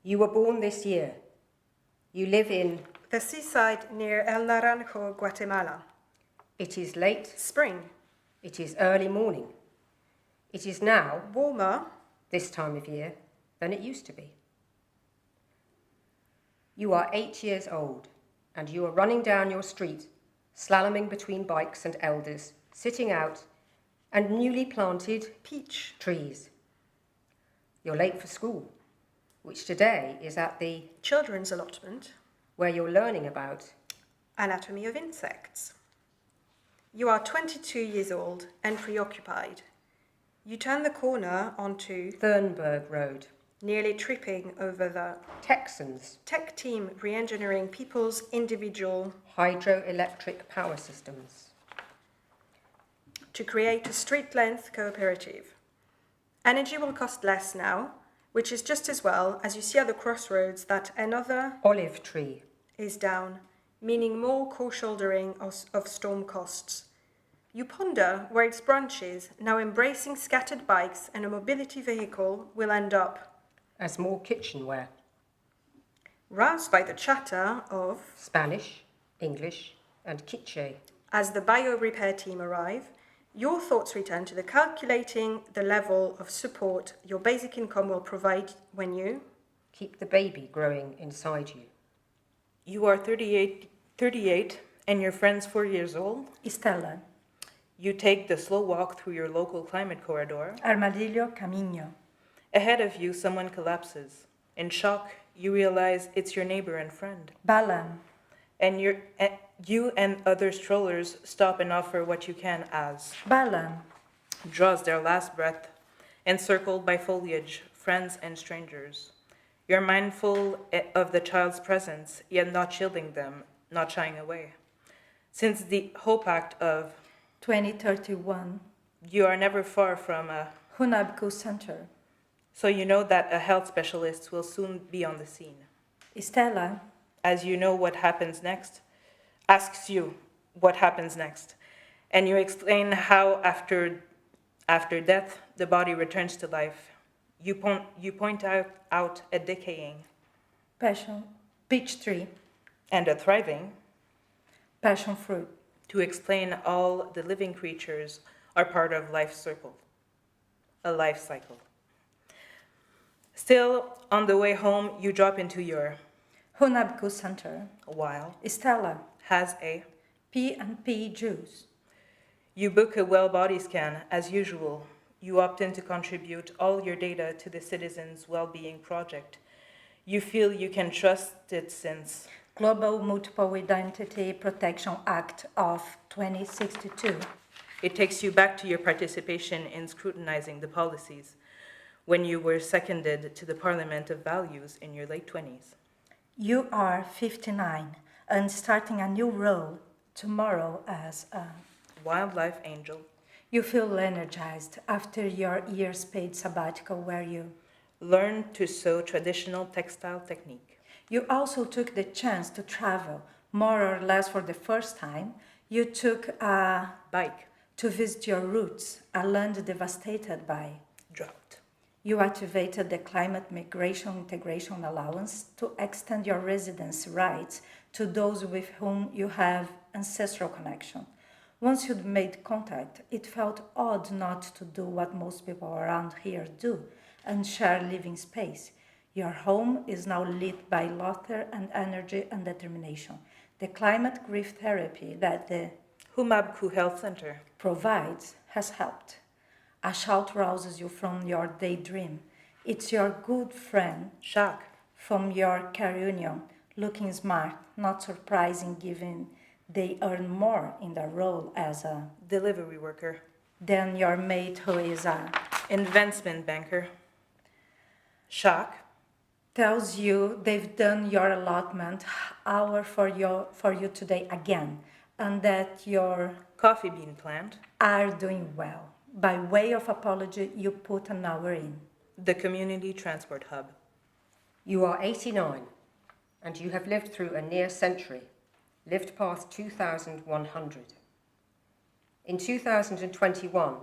You were born this year. You live in the seaside near El Naranjo, Guatemala. It is late. Spring. It is early morning. It is now warmer this time of year than it used to be. You are 8 years old and you are running down your street, slaloming between bikes and elders, sitting out and newly planted peach trees. You're late for school, which today is at the children's allotment, where you're learning about anatomy of insects. You are 22 years old and preoccupied. You turn the corner onto Thurnberg Road, nearly tripping over the Texans tech team re-engineering people's individual hydroelectric power systems to create a street-length cooperative. Energy will cost less now, which is just as well as you see at the crossroads that another olive tree is down, meaning more co-shouldering of storm costs. You ponder where its branches, now embracing scattered bikes and a mobility vehicle, will end up. As more kitchenware. Roused by the chatter of Spanish, English, and Quiche. As the bio repair team arrive, your thoughts return to the calculating the level of support your basic income will provide when you keep the baby growing inside you. You are 38 and your friend's 4 years old. Estela. You take the slow walk through your local climate corridor. Armadillo Camino. Ahead of you, someone collapses. In shock, you realize it's your neighbor and friend. Balan. And you and other strollers stop and offer what you can as Balan. Draws their last breath, encircled by foliage, friends and strangers. You're mindful of the child's presence, yet not shielding them, not shying away. Since the Hope Act of 2031, you are never far from a Hunabku Center. So you know that a health specialist will soon be on the scene. Estela, as you know what happens next, asks you what happens next, and you explain how after death the body returns to life. You point out a decaying passion peach tree and a thriving passion fruit to explain all the living creatures are part of life's circle, a life cycle. Still, on the way home, you drop into your Hunabku Center, while Estela has a P&P juice. You book a well body scan, as usual. You opt in to contribute all your data to the Citizens' Well-Being Project. You feel you can trust it since Global Multiple Identity Protection Act of 2062. It takes you back to your participation in scrutinizing the policies when you were seconded to the Parliament of Values in your late 20s. You are 59 and starting a new role tomorrow as a wildlife angel. You feel energized after your year's paid sabbatical where you learn to sew traditional textile technique. You also took the chance to travel, more or less for the first time. You took a bike to visit your roots, a land devastated by drought. You activated the Climate Migration Integration Allowance to extend your residence rights to those with whom you have ancestral connection. Once you'd made contact, it felt odd not to do what most people around here do and share living space. Your home is now lit by laughter and energy and determination. The climate grief therapy that the Humabku Health Center provides has helped. A shout rouses you from your daydream. It's your good friend, Jacques, from your care union, looking smart, not surprising given they earn more in their role as a delivery worker than your mate who is a investment banker. Jacques tells you they've done your allotment hour for you today again, and that your coffee bean plant are doing well. By way of apology, you put an hour in. The community transport hub. You are 89, and you have lived through a near century, lived past 2,100. In 2021,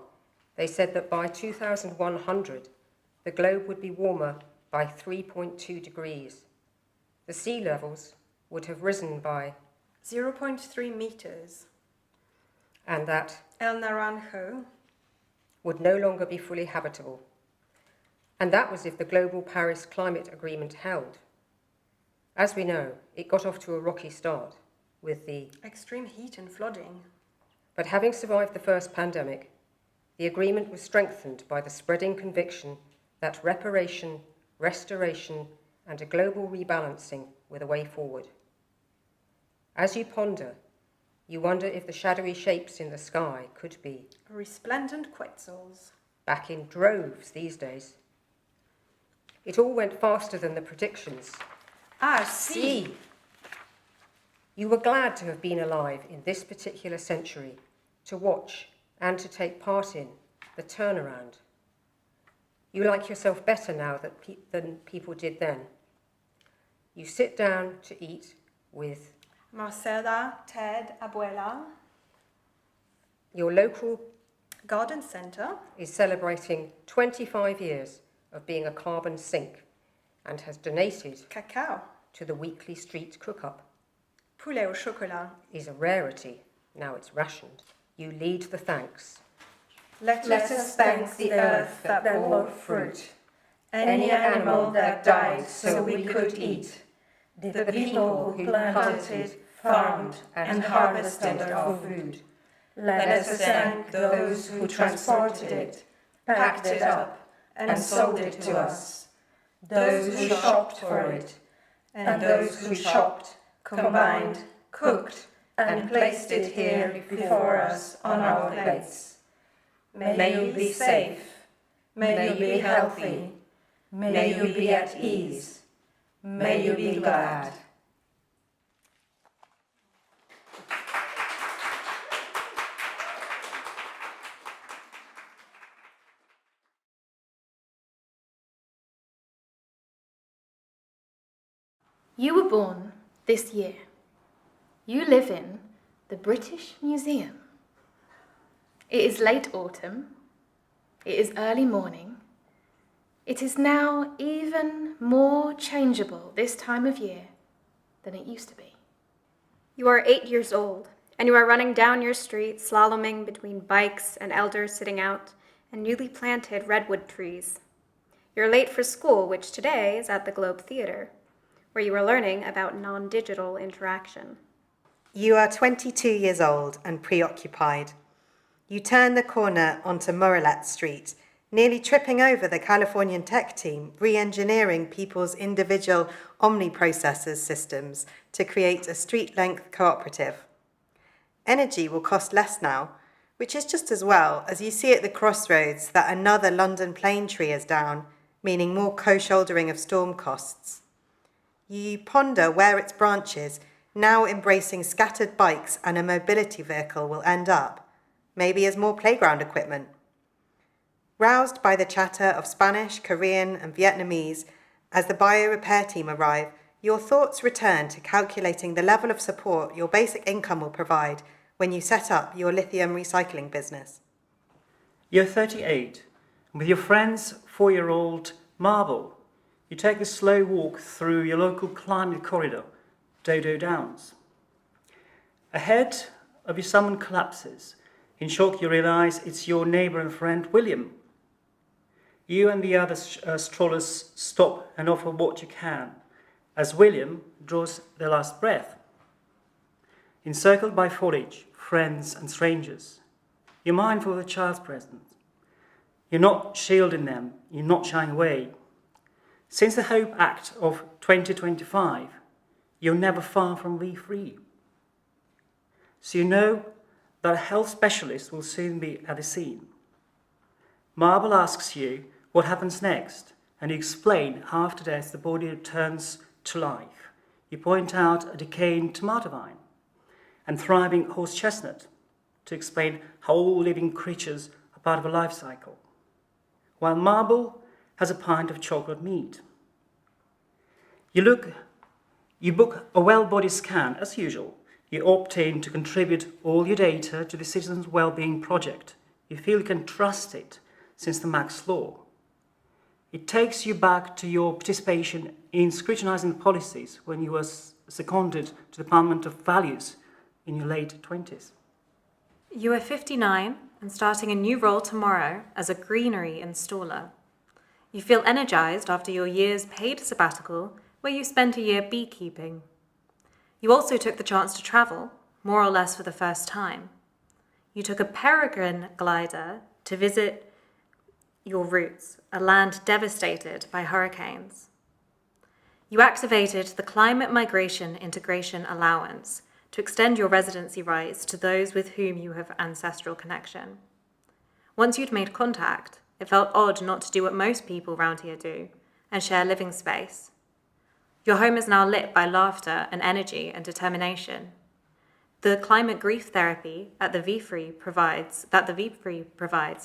they said that by 2100, the globe would be warmer by 3.2 degrees. The sea levels would have risen by 0.3 meters. and that El Naranjo would no longer be fully habitable. And that was if the global Paris Climate Agreement held. As we know, it got off to a rocky start with the extreme heat and flooding. But having survived the first pandemic, the agreement was strengthened by the spreading conviction that reparation, restoration, and a global rebalancing were the way forward. As you ponder, you wonder if the shadowy shapes in the sky could be Resplendent quetzals. back in droves these days. It all went faster than the predictions. See. You were glad to have been alive in this particular century, to watch and to take part in the turnaround. You like yourself better now than people did then. You sit down to eat with Marcela, Ted, Abuela. your local Garden Centre. is celebrating 25 years of being a carbon sink and has donated Cacao. to the weekly street cook-up. Poulet au chocolat. Is a rarity, now it's rationed. You lead the thanks. Let us thank the earth that bore fruit, any animal that died so we could eat, the people who planted, farmed, and harvested our food. Let us thank those who transported it, packed it up, and sold it to us, those who shopped for it, and those who shopped, combined, cooked, and placed it here before us on our plates. May you be safe, may you be healthy, may you be at ease, may you be glad. You were born this year. You live in the British Museum. It is late autumn. It is early morning. It is now even more changeable this time of year than it used to be. You are 8 years old, and you are running down your street, slaloming between bikes and elders sitting out and newly planted redwood trees. You're late for school, which today is at the Globe Theatre, where you are learning about non-digital interaction. You are 22 years old and preoccupied. You turn the corner onto Morelet Street, nearly tripping over the Californian tech team re-engineering people's individual omniprocessors systems to create a street-length cooperative. Energy will cost less now, which is just as well as you see at the crossroads that another London plane tree is down, meaning more co-shouldering of storm costs. You ponder where its branches, now embracing scattered bikes and a mobility vehicle, will end up, maybe as more playground equipment. Roused by the chatter of Spanish, Korean, and Vietnamese, as the bio-repair team arrive, your thoughts return to calculating the level of support your basic income will provide when you set up your lithium recycling business. You're 38, and with your friend's 4-year-old Marble, you take a slow walk through your local climate corridor, Dodo Downs. Ahead of you, someone collapses. In shock, you realise it's your neighbour and friend, William. You and the other strollers stop and offer what you can, as William draws their last breath. Encircled by foliage, friends and strangers, you're mindful of the child's presence. You're not shielding them, you're not shying away. Since the Hope Act of 2025, you're never far from be free. So you know that a health specialist will soon be at the scene. Marble asks you what happens next, and you explain how after death the body returns to life. You point out a decaying tomato vine and thriving horse chestnut to explain how all living creatures are part of a life cycle, while Marble has a pint of chocolate meat. You book a well-body scan as usual. You opt in to contribute all your data to the Citizens' Wellbeing Project. You feel you can trust it since the Max Law. It takes you back to your participation in scrutinising policies when you were seconded to the Parliament of Values in your late 20s. You are 59 and starting a new role tomorrow as a greenery installer. You feel energised after your year's paid sabbatical where you spent a year beekeeping. You also took the chance to travel, more or less for the first time. You took a peregrine glider to visit your roots, a land devastated by hurricanes. You activated the Climate Migration Integration Allowance to extend your residency rights to those with whom you have ancestral connection. Once you'd made contact, it felt odd not to do what most people round here do and share living space. Your home is now lit by laughter and energy and determination. The climate grief therapy that the V-Free provides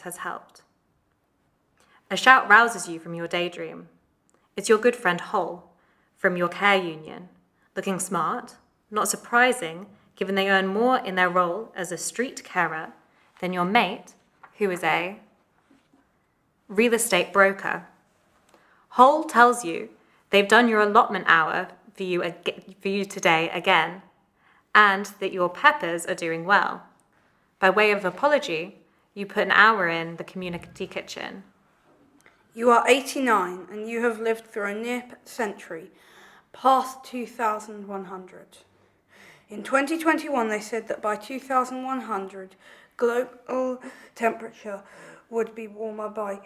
has helped. A shout rouses you from your daydream. It's your good friend Hol from your care union, looking smart, not surprising given they earn more in their role as a street carer than your mate, who is a real estate broker. Hol tells you they've done your allotment hour for you today again, and that your peppers are doing well. By way of apology, you put an hour in the community kitchen. You are 89 and you have lived through a near century, past 2100. In 2021, they said that by 2100, global temperature would be warmer by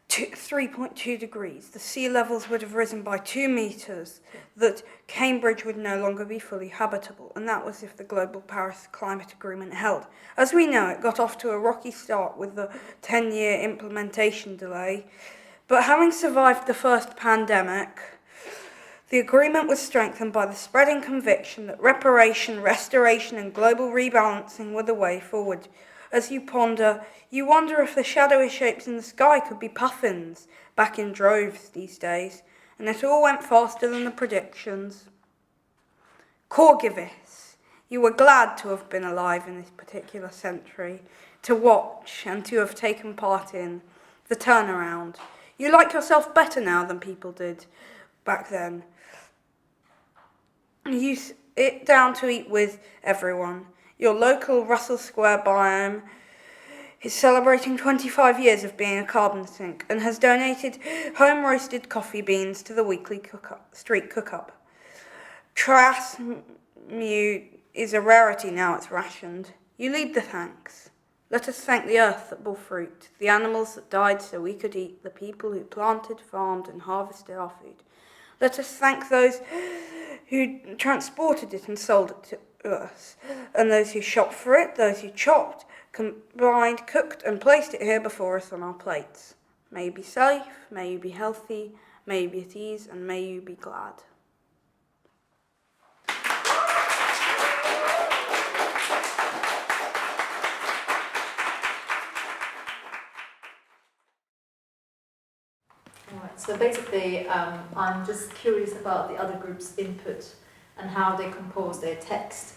3.2 degrees. The sea levels would have risen by 2 meters, that Cambridge would no longer be fully habitable, and that was if the Global Paris Climate Agreement held. As we know, it got off to a rocky start with the 10-year implementation delay, but having survived the first pandemic, the agreement was strengthened by the spreading conviction that reparation, restoration, and global rebalancing were the way forward. As you ponder, you wonder if the shadowy shapes in the sky could be puffins, back in droves these days, and it all went faster than the predictions. Corgivis, you were glad to have been alive in this particular century, to watch and to have taken part in the turnaround. You like yourself better now than people did back then. You sit down to eat with everyone. Your local Russell Square biome is celebrating 25 years of being a carbon sink and has donated home-roasted coffee beans to the weekly street cook-up. Trasmu is a rarity now it's rationed. You lead the thanks. Let us thank the earth that bore fruit, the animals that died so we could eat, the people who planted, farmed and harvested our food. Let us thank those who transported it and sold it to us, and those who shopped for it, those who chopped, combined, cooked and placed it here before us on our plates. May you be safe, may you be healthy, may you be at ease, and may you be glad. Alright, so basically I'm just curious about the other group's input and how they compose their text.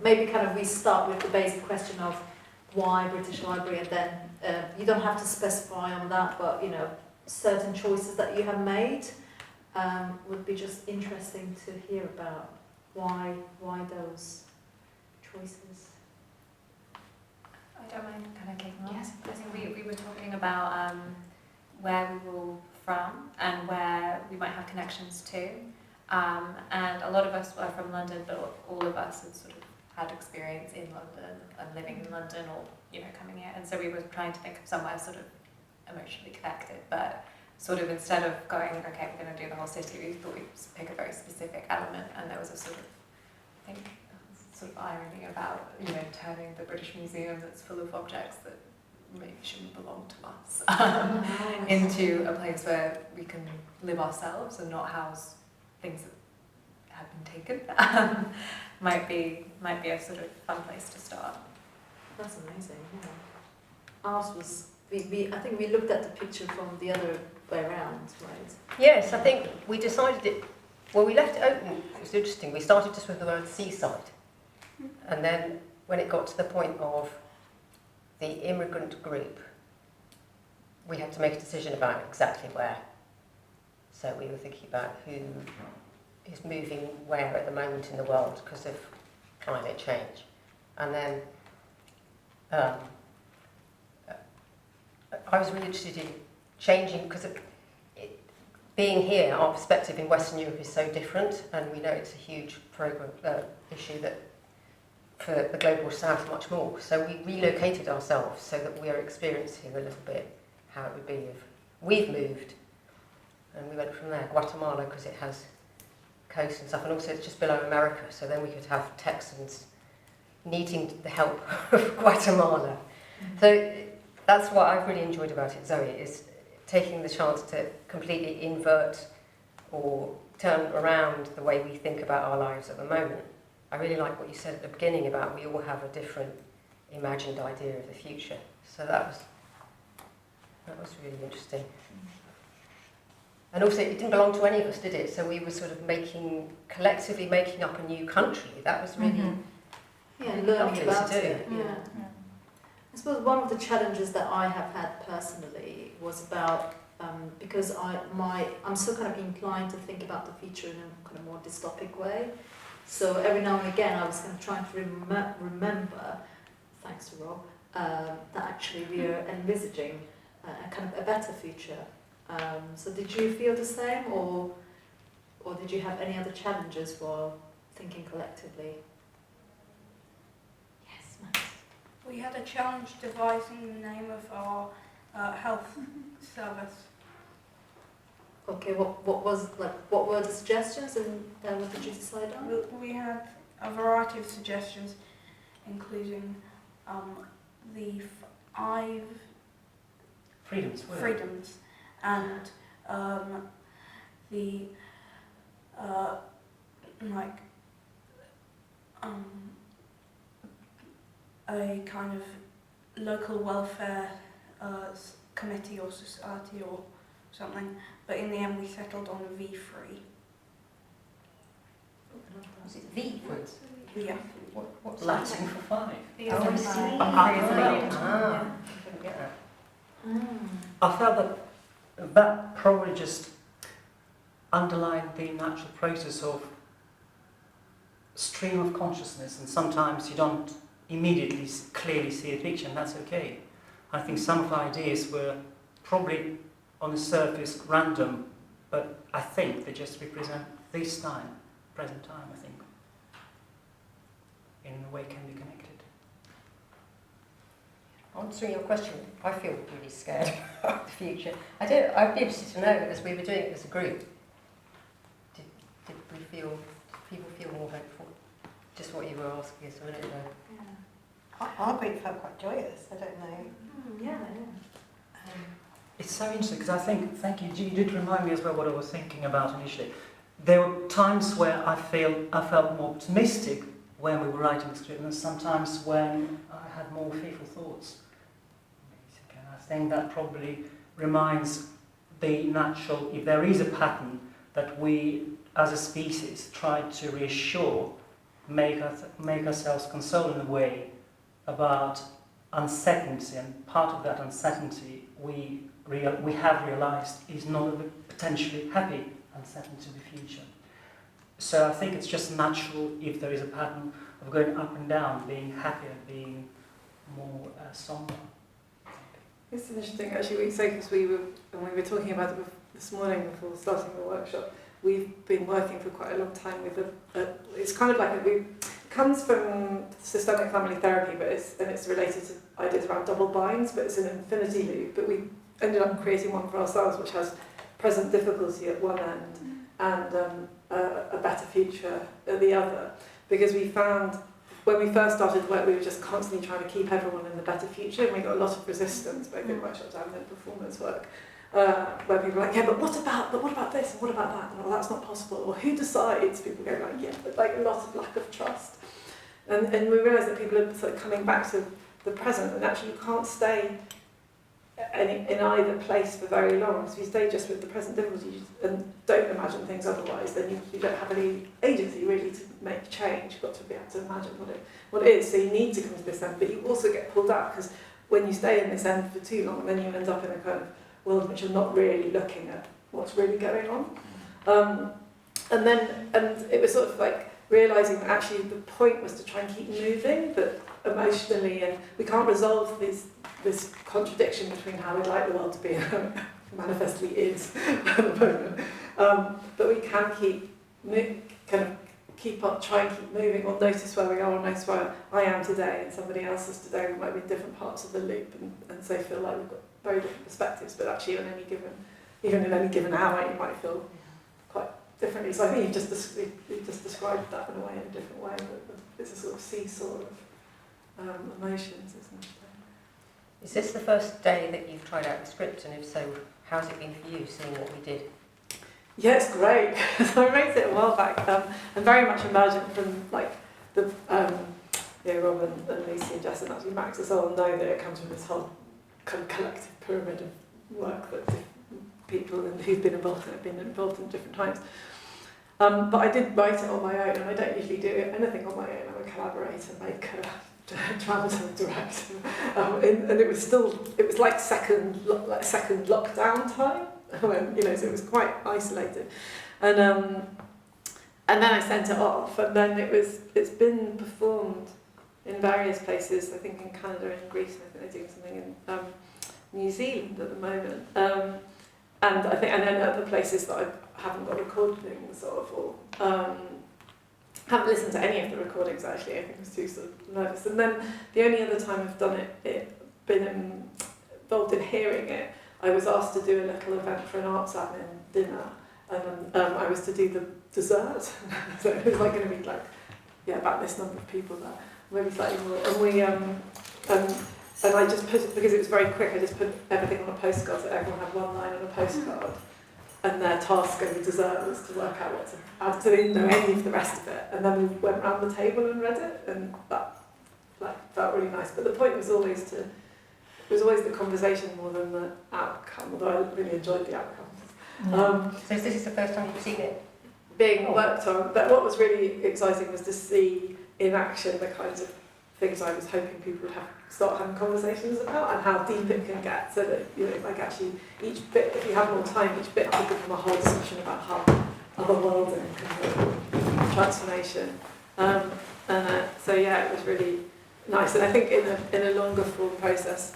Maybe kind of we start with the basic question of why British Library, and then you don't have to specify on that, but you know, certain choices that you have made would be just interesting to hear about. Why those choices? I don't mind kind of kicking off. Yes. I think we were talking about where we were all from and where we might have connections to. And a lot of us are from London, but all of us have sort of had experience in London and living in London, or coming here. And so we were trying to think of somewhere sort of emotionally connected, but sort of instead of going, okay, we're going to do the whole city, we thought we'd pick a very specific element. And there was a sort of, I think, sort of irony about turning the British Museum that's full of objects that maybe shouldn't belong to us into a place where we can live ourselves and not house things that have been taken. might be a sort of fun place to start. That's amazing. Yeah. Ours was I think we looked at the picture from the other way around, right? Yes, I think we decided it. Well, we left it open. It was interesting. We started just with the word seaside, and then when it got to the point of the immigrant group, we had to make a decision about exactly where. So we were thinking about who is moving where at the moment in the world because of climate change. And then I was really interested in changing, because being here, our perspective in Western Europe is so different, and we know it's a huge issue that for the global south much more. So we relocated ourselves so that we are experiencing a little bit how it would be if we've moved. And we went from there, Guatemala, because it has coast and stuff, and also it's just below America, so then we could have Texans needing the help of Guatemala. So that's what I've really enjoyed about it, Zoe, is taking the chance to completely invert or turn around the way we think about our lives at the moment. I really like what you said at the beginning about we all have a different imagined idea of the future. So that was really interesting. And also, it didn't belong to any of us, did it? So we were sort of collectively making up a new country. That was really learning lovely about to do. it. Yeah. I suppose one of the challenges that I have had personally was about because I'm still kind of inclined to think about the future in a kind of more dystopic way. So every now and again, I was kind of trying to remember, thanks to Rob, that actually we are envisaging a kind of a better future. So did you feel the same, or did you have any other challenges while thinking collectively? Yes, Max. We had a challenge devising the name of our health service. Okay, what were the suggestions, and what did you decide on? We had a variety of suggestions, including the 5 freedoms, and the a kind of local welfare committee or society or something, but in the end we settled on V3. Was it V for it? Yeah. What's Latin for 5. I felt that probably just underlined the natural process of stream of consciousness, and sometimes you don't immediately clearly see a picture, and that's okay. I think some of our ideas were probably on the surface random, but I think they just represent this time, present time, I think, in a way can be connected. Answering your question, I feel really scared about the future. I'd be interested to know, as we were doing it as a group, did people feel more hopeful? Just what you were asking us a minute ago. Yeah. Our group felt quite joyous, I don't know. Yeah. It's so interesting because I think, thank you, you did remind me as well what I was thinking about initially. There were times where I felt more optimistic when we were writing the script, and sometimes when I had more fearful thoughts. And I think that probably reminds the natural, if there is a pattern that we as a species try to reassure, make ourselves console in a way about uncertainty, and part of that uncertainty we have realised is not a potentially happy uncertainty of the future. So I think it's just natural if there is a pattern of going up and down, being happier, being more somber. It's interesting actually what you say, because when we were talking about it this morning before starting the workshop, we've been working for quite a long time with it's kind of like it comes from systemic family therapy, but it's related to ideas around double binds, but it's an infinity loop. But we ended up creating one for ourselves which has present difficulty at one end and a better future at the other, because we found when we first started work we were just constantly trying to keep everyone in the better future, and we got a lot of resistance both in workshops and in performance work, where people were like, yeah, but what about this, and what about that, and well, that's not possible, or who decides? People go like, yeah, but like a lot of lack of trust, and we realised that people are sort of coming back to the present, and actually you can't stay in either place for very long. So if you stay just with the present difficulties and don't imagine things otherwise, then you don't have any agency really to make change. You've got to be able to imagine what it is. So you need to come to this end, but you also get pulled out, because when you stay in this end for too long, then you end up in a kind of world in which you're not really looking at what's really going on. And it was sort of like realising that actually the point was to try and keep moving, but emotionally, and we can't resolve this contradiction between how we'd like the world to be and how it manifestly is at the moment. But we can try and keep moving, or notice where we are, or notice where I am today and somebody else is today. We might be in different parts of the loop, and so feel like we've got very different perspectives, but actually even in any given hour you might feel quite differently. So I think you just described that in a way, in a different way. But it's a sort of seesaw of emotions, isn't it? Is this the first day that you've tried out the script, and if so, how's it been for you, seeing what we did? Yeah, it's great. So I wrote it a while back, and very much emergent from like the Rob and Lucy and Jess and actually Max as well know that it comes from this whole kind of collective pyramid of work that people who've been involved in have been involved in different times. But I did write it on my own, and I don't usually do anything on my own. I'm a collaborator, maker, dramaturg, director, and it was like second lockdown time. When, so it was quite isolated, and then I sent it off, and then it's been performed in various places. I think in Canada and Greece, and I think they're doing something in New Zealand at the moment, and I think, and then other places that I haven't got recordings of, or haven't listened to any of the recordings actually. I think I was too sort of nervous, and then the only other time I've done it, been involved in hearing it, I was asked to do a little event for an arts admin dinner, and I was to do the dessert. So it was like going to be like, about this number of people there, maybe slightly more. And I just put, because it was very quick, I just put everything on a postcard, so everyone had one line on a postcard, and their task over dessert was to work out what to add. So they didn't know any of the rest of it, and then we went round the table and read it, and that felt really nice. But the point was always the conversation more than the outcome, although I really enjoyed the outcomes. So this is the first time you've seen it? Being worked on. But what was really exciting was to see in action the kinds of things I was hoping people would start having conversations about, and how deep it can get, so that, like actually each bit, if you have more time, each bit could become a whole discussion about how otherworlding and transformation. So it was really nice, and I think in a longer form process,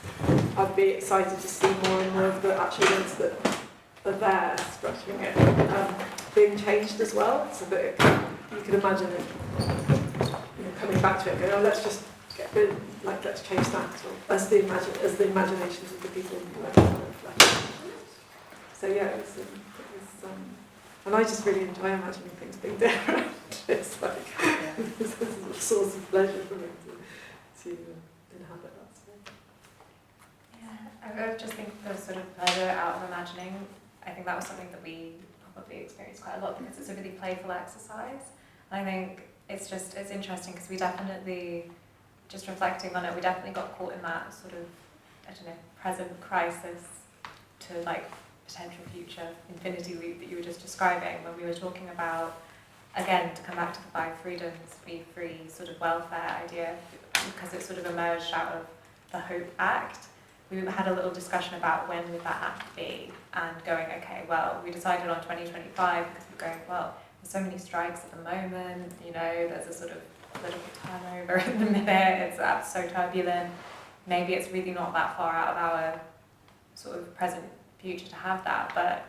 I'd be excited to see more and more of the actual ones that are there, structuring it, being changed as well, so that you can imagine it, coming back to it, going, let's just get rid of, let's change that, or as the imaginations of the people reflect. So it was and I just really enjoy imagining things being different. It's like it's a source of pleasure for me to inhabit that space. Yeah, I just think the sort of pleasure out of imagining, I think that was something that we probably experienced quite a lot, because it's a really playful exercise. And I think it's interesting because we definitely, just reflecting on it, we definitely got caught in that sort of, present crisis to potential future infinity loop that you were just describing, when we were talking about, again, to come back to the 5 freedoms, be free sort of welfare idea, because it sort of emerged out of the Hope Act. We had a little discussion about when would that act be, and going, okay, well, we decided on 2025 because we're going, well, there's so many strikes at the moment, there's a sort of political turnover in the minute, it's so turbulent. Maybe it's really not that far out of our sort of present future to have that, but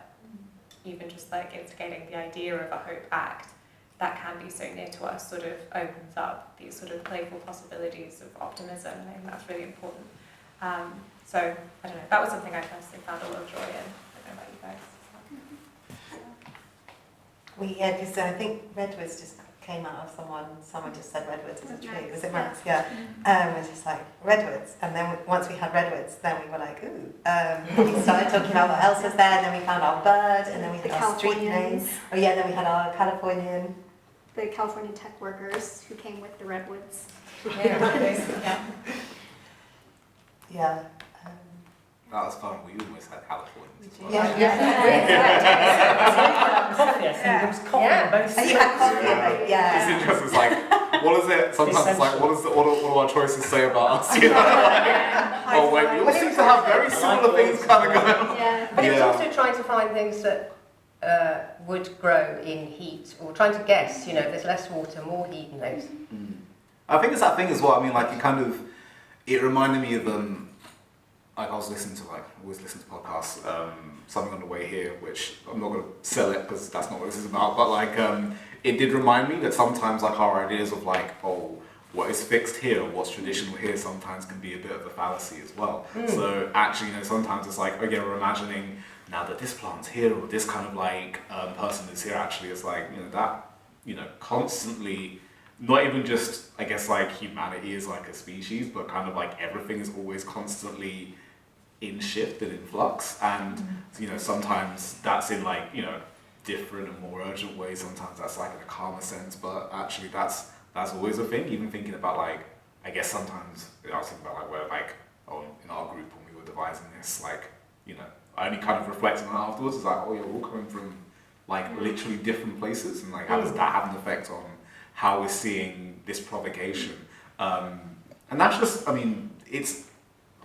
even just instigating the idea of a Hope Act that can be so near to us sort of opens up these sort of playful possibilities of optimism. I think that's really important. So, I don't know, that was something I personally found a lot of joy in. I don't know about you guys. Because I think redwoods just came out of someone just said redwoods is a tree. Was it Max? Yeah. It was just like redwoods, and then once we had redwoods, then we were like, ooh. We started talking about what else was there, and then we found our bird, and then we had our street names. Oh yeah, then we had our Californian. The Californian tech workers who came with the redwoods. Yeah. Yeah. That was fun. We almost had Californians as well. Coffee, I think. There was coffee on both sides. You had coffee, yeah. It's interesting. It's like, what is it? Sometimes it's like, what do our choices say about us? You know? Oh wait, we all seem to have very similar things kind of going on. Yeah. But it's also trying to find things that would grow in heat, or trying to guess, you know, if there's less water, more heat in those. I think it's that thing as well. I mean, like, it reminded me of, like, I was listening to, always listen to podcasts, something on the way here, which I'm not going to sell it because that's not what this is about, but, like, it did remind me that sometimes, like, our ideas of, like, oh, what is fixed here, what's traditional here, sometimes can be a bit of a fallacy as well. So, actually, you know, sometimes it's like, again, we're imagining now that this plant's here, or this kind of, like, person is here, actually, it's like, you know, that, you know, constantly, not even just, I guess, like, humanity is like a species, but kind of like everything is always constantly in shift and in flux. And, you know, sometimes that's in, like, you know, different and more urgent ways. Sometimes that's like in a calmer sense, but actually that's always a thing. Even thinking about, like, I guess sometimes I was thinking about, like, where, like, in our group when we were devising this, like, you know, I only kind of reflect on that afterwards. It's like, oh yeah, we're all coming from, like, literally different places, and, like, how does that have an effect on how we're seeing this provocation? And that's just, I mean, it's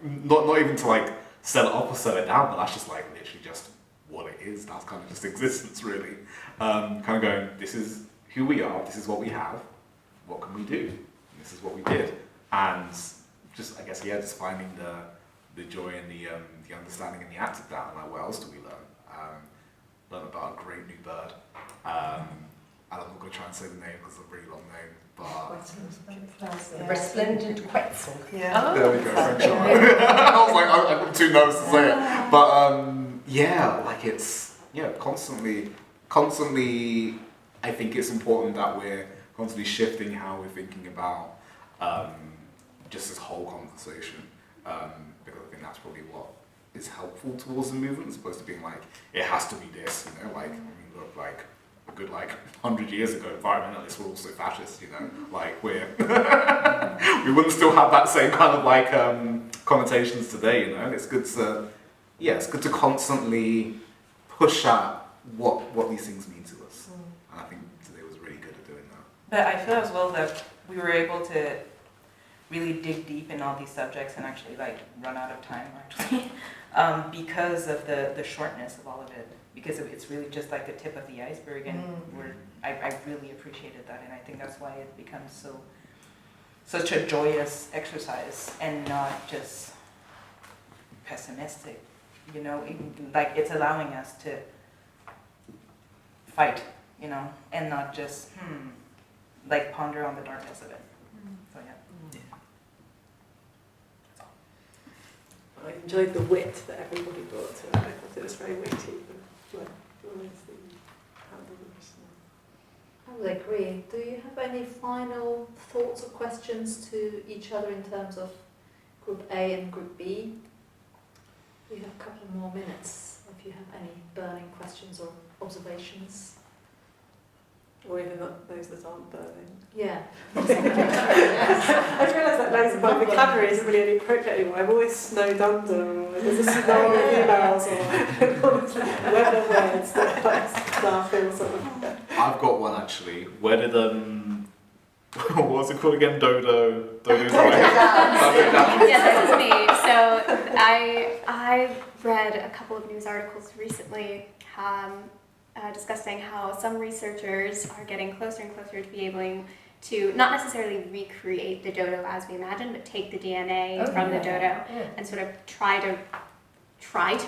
not even to, like, sell it up or sell it down, but that's just, like, literally just what it is. That's kind of just existence, really. Kind of going, this is who we are, this is what we have, what can we do? And this is what we did. And just, I guess, yeah, just finding the joy and the understanding and the act of that, and, like, what else do we learn? Learn about a great new bird. And I'm not going to try and say the name because it's a really long name, but... The resplendent quetzal. Yeah. There we go, French. I was like, I'm too nervous to say it. But, yeah, like, it's, yeah, constantly, I think it's important that we're constantly shifting how we're thinking about just this whole conversation. Because I think that's probably what is helpful towards the movement, as opposed to being like, it has to be this, you know, like, I mean, look, like, a good, like, 100 years ago, environmentalists were also fascists, you know, like, we wouldn't still have that same kind of, like, connotations today, you know. It's good to, yeah, it's good to constantly push at what these things mean to us. And I think today was really good at doing that. But I feel as well that we were able to really dig deep in all these subjects and actually, like, run out of time, actually, because of the shortness of all of it. Because it's really just like the tip of the iceberg, and I really appreciated that, and I think that's why it becomes such a joyous exercise and not just pessimistic, you know. Like, it's allowing us to fight, you know, and not just like ponder on the darkness of it. So yeah. I enjoyed the wit that everybody brought to it. I thought it was very witty. I would agree. Do you have any final thoughts or questions to each other in terms of Group A and Group B? We have a couple more minutes if you have any burning questions or observations. Or even those that aren't burning. Yeah. I just realised that loads of my vocabulary isn't really any appropriate anymore. I'm always snowed under, or there's a snow of emails, or weather words that now feel sort of... I've got one, actually. Where did, what was it called again? Dodo Yeah, this is me. So I read a couple of news articles recently discussing how some researchers are getting closer and closer to be able to not necessarily recreate the dodo as we imagine, but take the DNA from the dodo and sort of try to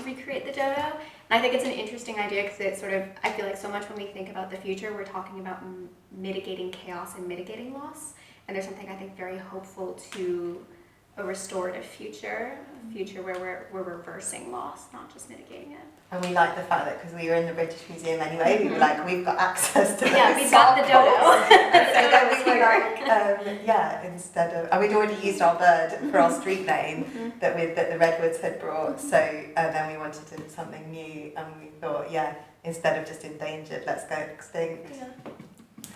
recreate the dodo. And I think it's an interesting idea because it's sort of, I feel like so much when we think about the future, we're talking about mitigating chaos and mitigating loss. And there's something I think very hopeful to a restorative future, a future where we're reversing loss, not just mitigating it. And we like the fact that because we were in the British Museum anyway, we were like, we've got access to yeah, we've got the dodo. So then we were like, instead of, and we'd already used our bird for our street name that the Redwoods had brought. So then we wanted to do something new, and we thought, instead of just endangered, let's go extinct.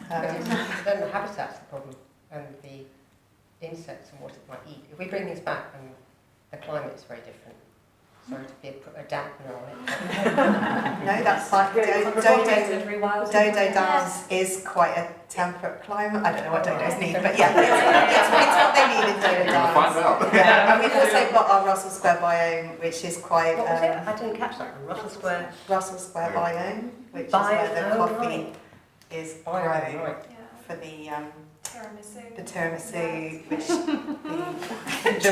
Then the habitat's the problem, and the insects and what it might eat. If we bring these back, then the climate is very different. Sorry to be a dampener on it. No, that's fine. Dodo dance is quite a temperate climate. I don't know what dodos need, but yeah, it's what they need in dodo dance. We'll find out. Yeah, and we've also got our Russell Square biome, which is quite. What was it? I didn't catch that. Russell Square biome, which is where the coffee is grown for the tiramisu, which the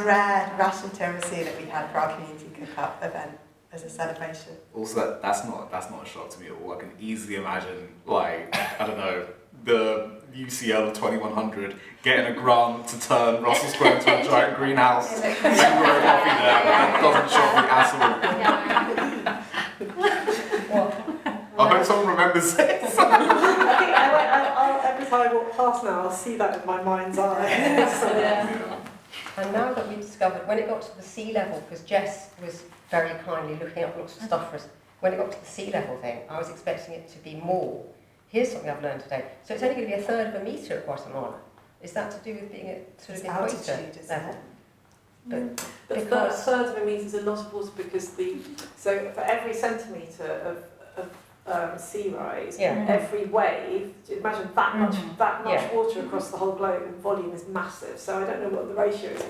rare ration tiramisu that we had for our community cook-up event as a celebration. Also, that's not a shock to me at all. I can easily imagine, like, I don't know, the UCL of 2100 getting a grant to turn Russell Square into a giant greenhouse and grow coffee there. That doesn't shock me at all. I hope someone remembers this. Every time I walk past now, I'll see that in my mind's eye. And now that we've discovered, when it got to the sea level, because Jess was very kindly looking up lots of stuff for us, when it got to the sea level thing, I was expecting it to be more. Here's something I've learned today. So it's only going to be 1/3 of a metre at Guatemala. Is that to do with being at sort of equator level? But a third of a metre is a lot of water because so for every centimetre of sea rise, every wave, imagine that much water across the whole globe in volume is massive. So I don't know what the ratio is.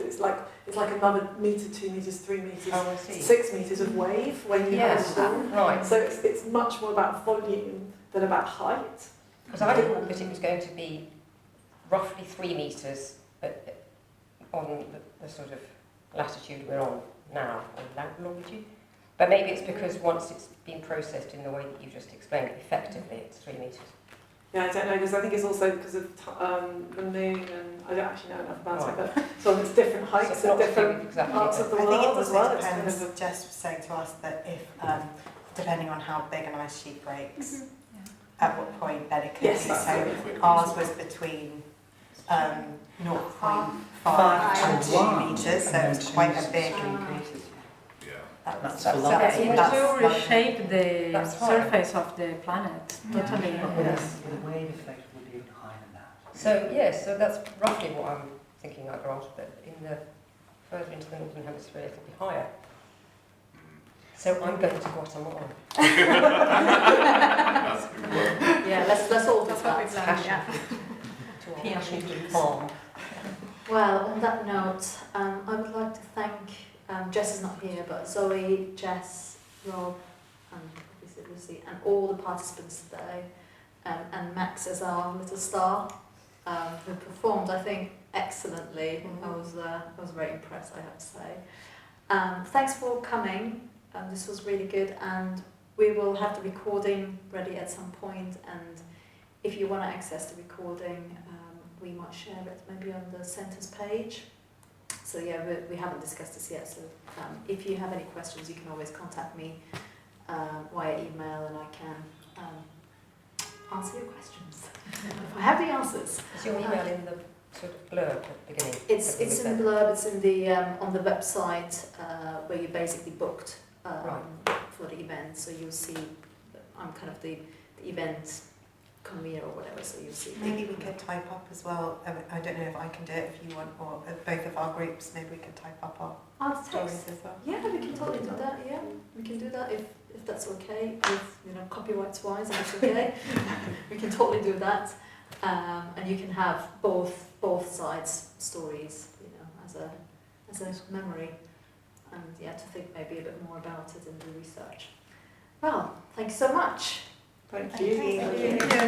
It's like another metre, 2 metres, 3 metres, 6 metres of wave when you have a storm. Right. So it's much more about volume than about height. Because I thought that it was going to be roughly 3 metres on the sort of latitude we're on now, or longitude. But maybe it's because once it's been processed in the way that you just explained, effectively it's 3 metres. Yeah, I don't know, because I think it's also because of the moon, and I don't actually know enough about it, but so it's different heights at different parts of the world. I think it as well. also depends, as Jess was saying to us, that if, depending on how big an ice sheet breaks, at what point then it could be. So ours was between 0.5 and 2 metres, so it's quite a big increase. That's it will reshape the surface of the planet totally. The wave effect will be even higher than that. So yes, so that's roughly what I'm thinking I grasp, but in the further into the northern hemisphere it will be higher. So I'm going to Guatemala. Yeah, let's all do that. Well, on that note, I would like to thank Jess is not here, but Zoe, Jess, Rob, and obviously Lucy, and all the participants today, and Max as our little star, who performed, I think, excellently. I was very impressed, I have to say. Thanks for coming. This was really good, and we will have the recording ready at some point. And if you want to access the recording, we might share it maybe on the centre's page. So yeah, we haven't discussed this yet, so if you have any questions, you can always contact me via email, and I can answer your questions. If I have the answers. Is your email in the sort of blurb at the beginning? It's in the blurb, it's in the on the website where you basically booked for the event, so you'll see I'm kind of the event convener or whatever, so you'll see. Maybe we could type up as well. I don't know if I can do it if you want, or both of our groups, maybe we can type up our stories as well. Yeah, we can totally do that, yeah. We can do that if that's okay, if, copyrights wise, if it's okay. We can totally do that. And you can have both sides' stories, as a memory. And yeah, to think maybe a bit more about it and do research. Well, thank you so much. Thank you. Thank you.